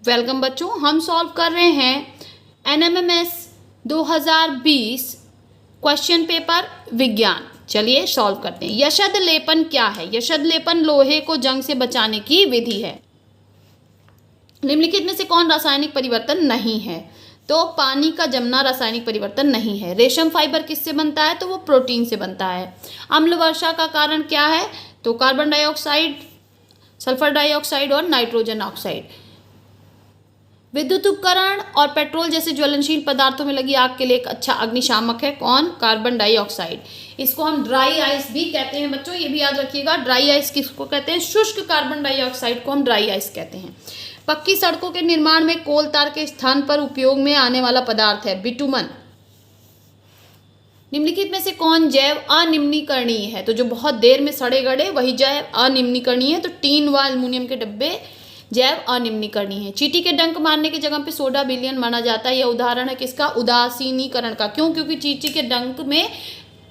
Welcome बच्चों, हम solve कर रहे हैं NMMS 2020 क्वेश्चन पेपर विज्ञान। चलिए सॉल्व करते हैं। यशद लेपन क्या है? यशद लेपन लोहे को जंग से बचाने की विधि है। निम्नलिखित में से कौन रासायनिक परिवर्तन नहीं है? तो पानी का जमना रासायनिक परिवर्तन नहीं है। रेशम फाइबर किससे बनता है? तो वो प्रोटीन से बनता है। अम्ल वर्षा का कारण क्या है? तो कार्बन डाइऑक्साइड, सल्फर डाइऑक्साइड और नाइट्रोजन ऑक्साइड। विद्युत उपकरण और पेट्रोल जैसे ज्वलनशील पदार्थों में लगी आग के लिए एक अच्छा अग्निशामक है कौन? Carbon dioxide. इसको हम ड्राई आइस भी कहते हैं बच्चों, ये भी याद रखिएगा। ड्राई आइस किसको कहते हैं? शुष्क कार्बन डाइऑक्साइड को हम ड्राई आइस कहते हैं। पक्की सड़कों के निर्माण में कोल तार के स्थान पर उपयोग में आने वाला पदार्थ है बिटुमन। निम्नलिखित में से कौन जैव अनिम्नीकरणीय है? तो जो बहुत देर में सड़े गड़े वही जैव अनिम्नीकरणीय है। तो टीन व एल्युमिनियम के डब्बे जैव अनिम्नीकरणीय है। चींटी के डंक मारने की जगह पे सोडा विलयन माना जाता है। यह उदाहरण है किसका? उदासीनीकरण का। क्यों? क्योंकि चींटी के डंक में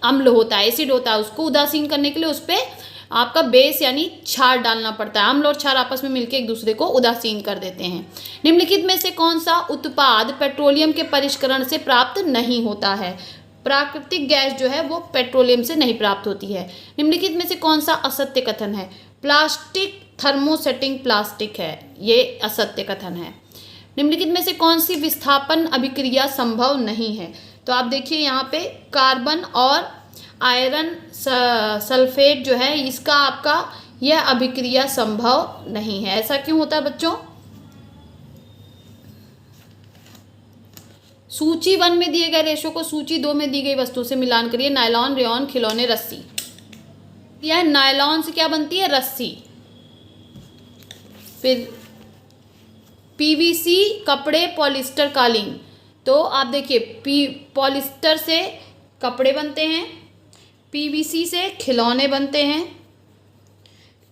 अम्ल होता है, एसिड होता है। उसको उदासीन करने के लिए उस पर आपका बेस यानी क्षार डालना पड़ता है। अम्ल और क्षार आपस में मिलकर एक दूसरे को उदासीन कर देते हैं। निम्नलिखित में से कौन सा उत्पाद पेट्रोलियम के परिष्करण से प्राप्त नहीं होता है? प्राकृतिक गैस जो है वो पेट्रोलियम से नहीं प्राप्त होती है। निम्नलिखित में से कौन सा असत्य कथन है? प्लास्टिक थर्मोसेटिंग प्लास्टिक है, ये असत्य कथन है। निम्नलिखित में से कौन सी विस्थापन अभिक्रिया संभव नहीं है? तो आप देखिए यहाँ पे कार्बन और आयरन सल्फेट जो है इसका आपका यह अभिक्रिया संभव नहीं है। ऐसा क्यों होता है बच्चों? सूची 1 में दिए गए रेशों को सूची 2 में दी गई वस्तु से मिलान करिए। नायलॉन, रेयॉन, खिलौने, रस्सी। यह नायलॉन से क्या बनती है? रस्सी। फिर पीवीसी कपड़े, पॉलिस्टर कालीन। तो आप देखिए पॉलिस्टर से कपड़े बनते हैं, पीवीसी से खिलौने बनते हैं,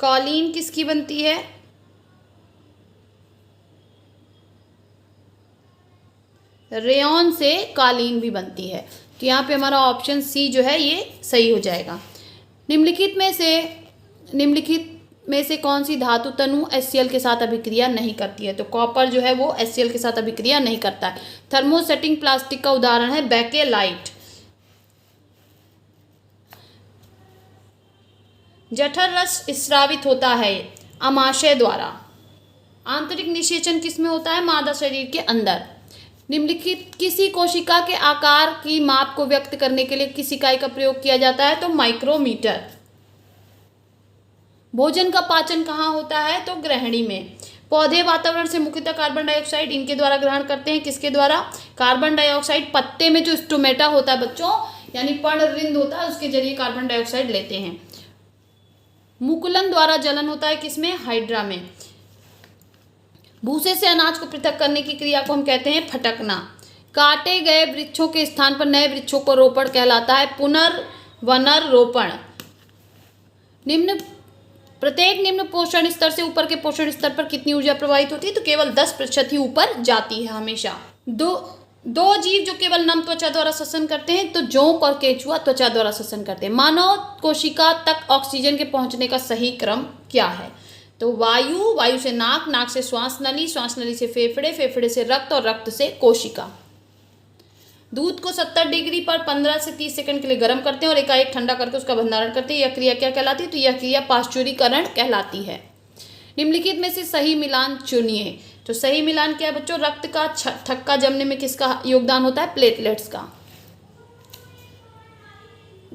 कालीन किसकी बनती है? रेयॉन से कालीन भी बनती है। तो यहाँ पे हमारा ऑप्शन सी जो है ये सही हो जाएगा। निम्नलिखित में से कौन सी धातु तनु HCl के साथ अभिक्रिया नहीं करती है? तो कॉपर जो है वो HCl के साथ अभिक्रिया नहीं करता है। थर्मोसेटिंग प्लास्टिक का उदाहरण है बेकेलाइट। जठर रस स्रावित होता है आमाशय द्वारा। आंतरिक निषेचन किसमें होता है? मादा शरीर के अंदर। निम्नलिखित किसी कोशिका के आकार की माप को व्यक्त करने के लिए किस इकाई का प्रयोग किया जाता है? तो माइक्रोमीटर। भोजन का पाचन कहाँ होता है? तो ग्रहणी में। पौधे वातावरण से मुख्यतः कार्बन डाइऑक्साइड इनके द्वारा ग्रहण करते हैं। किसके द्वारा? कार्बन डाइऑक्साइड पत्ते में जो स्टोमेटा होता है बच्चों, यानी पर्णरिंद होता है, उसके जरिए कार्बन डाइऑक्साइड लेते हैं। मुकुलन द्वारा जलन होता है किसमें? हाइड्रा में। भूसे से अनाज को पृथक करने की क्रिया को हम कहते हैं फटकना। काटे गए वृक्षों के स्थान पर नए वृक्षों को रोपण कहलाता है पुनर्वनरोपण। प्रत्येक निम्न पोषण स्तर से ऊपर के पोषण स्तर पर कितनी ऊर्जा प्रवाहित होती है? तो केवल 10% ही ऊपर जाती है हमेशा। दो जीव जो केवल नम त्वचा द्वारा श्वसन करते हैं, तो जोंक और केंचुआ त्वचा द्वारा श्वसन करते हैं। मानव कोशिका तक ऑक्सीजन के पहुंचने का सही क्रम क्या है? तो वायु से नाक, नाक से श्वास नली, श्वास नली से फेफड़े, फेफड़े से रक्त और रक्त से कोशिका। दूध को 70 डिग्री पर 15 से 30 सेकंड के लिए गर्म करते हैं और एकाएक ठंडा करके उसका भंडारण करते हैं। यह क्रिया क्या कहलाती है? तो यह क्रिया पाश्चुरीकरण कहलाती है। निम्नलिखित में से सही मिलान चुनिए। तो सही मिलान क्या है बच्चों? रक्त का थक्का जमने में किसका योगदान होता है? प्लेटलेट्स का।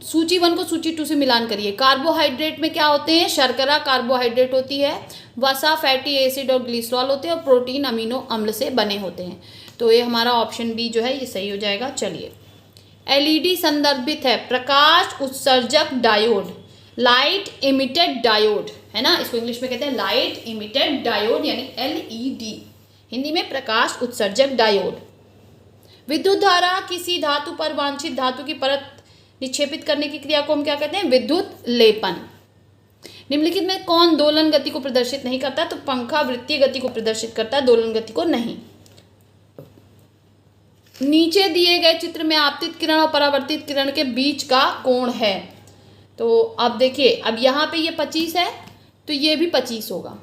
सूची 1 को सूची 2 से मिलान करिए। कार्बोहाइड्रेट में क्या होते हैं? शर्करा कार्बोहाइड्रेट होती है, वसा फैटी एसिड और ग्लिसरॉल होते हैं, और प्रोटीन अमीनो अम्ल से बने होते हैं। तो ये हमारा ऑप्शन बी जो है ये सही हो जाएगा। चलिए, LED संदर्भित है प्रकाश उत्सर्जक डायोड, लाइट इमिटेड डायोड, है ना। इसको इंग्लिश में कहते हैं लाइट इमिटेड डायोड यानी LED, हिंदी में प्रकाश उत्सर्जक डायोड। विद्युत धारा किसी धातु पर वांछित धातु की परत निक्षेपित करने की क्रिया को हम क्या कहते हैं? विद्युत लेपन। निम्नलिखित में कौन दोलन गति को प्रदर्शित नहीं करता? तो पंखा वृत्तीय गति को प्रदर्शित करता है, दोलन गति को नहीं। नीचे दिए गए चित्र में आपतित किरण और परावर्तित किरण के बीच का कोण है। तो अब देखिए, अब यहाँ पे ये 25 है तो ये भी 25 होगा।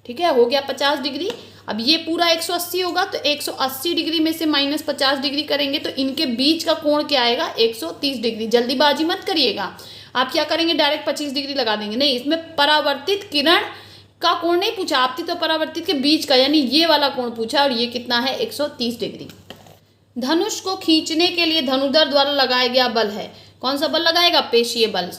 ठीक है, हो गया 50 डिग्री। अब ये पूरा 180 होगा तो 180 डिग्री में से -50 डिग्री करेंगे तो इनके बीच का कोण क्या आएगा, 130 डिग्री। जल्दीबाजी मत करिएगा, आप क्या करेंगे डायरेक्ट 25 डिग्री लगा देंगे, नहीं, इसमें परावर्तित किरण का कोण नहीं पूछा, आपने तो परावर्तित के बीच का यानी ये वाला कोण पूछा और ये कितना है, 130 डिग्री। धनुष को खींचने के लिए धनुर्धर द्वारा लगाया गया बल है, कौन सा बल लगाएगा, पेशीय बल।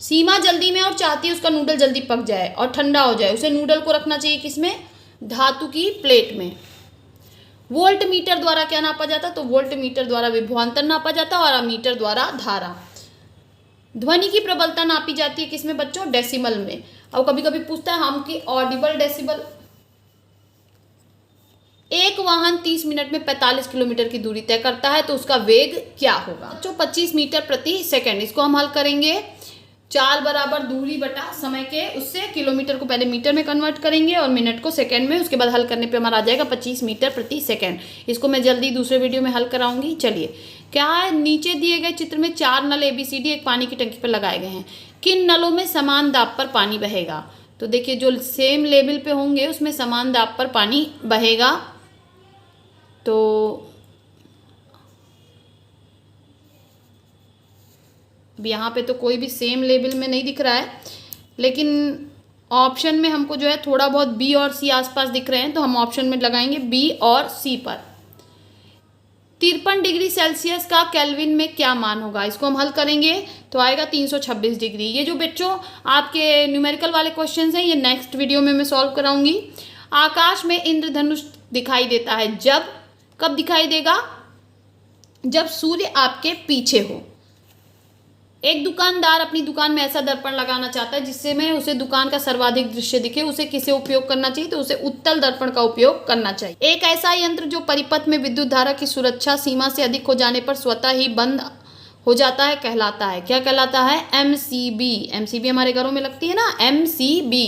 सीमा जल्दी में और चाहती है उसका नूडल जल्दी पक जाए और ठंडा हो जाए, उसे नूडल को रखना चाहिए किसमें, धातु की प्लेट में। वोल्ट मीटर द्वारा क्या नापा जाता, तो वोल्ट मीटर द्वारा विभवांतर नापा जाता और अमीटर द्वारा धारा। ध्वनि की प्रबलता नापी जाती है किसमें बच्चों, डेसिमल में। अब कभी कभी पूछता है हम कि ऑडिबल डेसिबल। एक वाहन 30 मिनट में 45 किलोमीटर की दूरी तय करता है तो उसका वेग क्या होगा बच्चों, 25 मीटर प्रति सेकंड। इसको हम हल करेंगे, चाल बराबर दूरी बटा समय के उससे किलोमीटर को पहले मीटर में कन्वर्ट करेंगे और मिनट को सेकंड में, उसके बाद हल करने पे हमारा आ जाएगा 25 मीटर प्रति सेकंड। इसको मैं जल्दी दूसरे वीडियो में हल कराऊंगी। चलिए, क्या है, नीचे दिए गए चित्र में 4 नल ABCD एक पानी की टंकी पर लगाए गए हैं, किन नलों में समान दाब पर पानी बहेगा। तो देखिए जो सेम लेवल पे होंगे उसमें समान दाब पर पानी बहेगा। तो अब यहाँ पे तो कोई भी सेम लेवल में नहीं दिख रहा है, लेकिन ऑप्शन में हमको जो है थोड़ा बहुत B और C आसपास दिख रहे हैं तो हम ऑप्शन में लगाएंगे B और C पर। 53 डिग्री सेल्सियस का केल्विन में क्या मान होगा, इसको हम हल करेंगे तो आएगा 326 डिग्री। ये जो बच्चों आपके न्यूमेरिकल वाले क्वेश्चंस हैं ये नेक्स्ट वीडियो में मैं सॉल्व कराऊंगी। आकाश में इंद्रधनुष दिखाई देता है जब, कब दिखाई देगा, जब सूर्य आपके पीछे हो। एक दुकानदार अपनी दुकान में ऐसा दर्पण लगाना चाहता है जिससे में उसे दुकान का सर्वाधिक दृश्य दिखे, उसे किसे उपयोग करना चाहिए, तो उसे उत्तल दर्पण का उपयोग करना चाहिए। एक ऐसा यंत्र जो परिपथ में विद्युत धारा की सुरक्षा सीमा से अधिक हो जाने पर स्वतः ही बंद हो जाता है कहलाता है, क्या कहलाता है, MCB। MCB हमारे घरों में लगती है ना, MCB।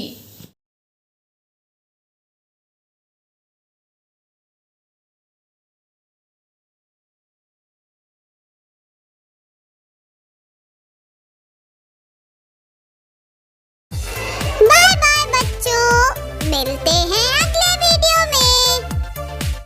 बाय बाय बच्चों, मिलते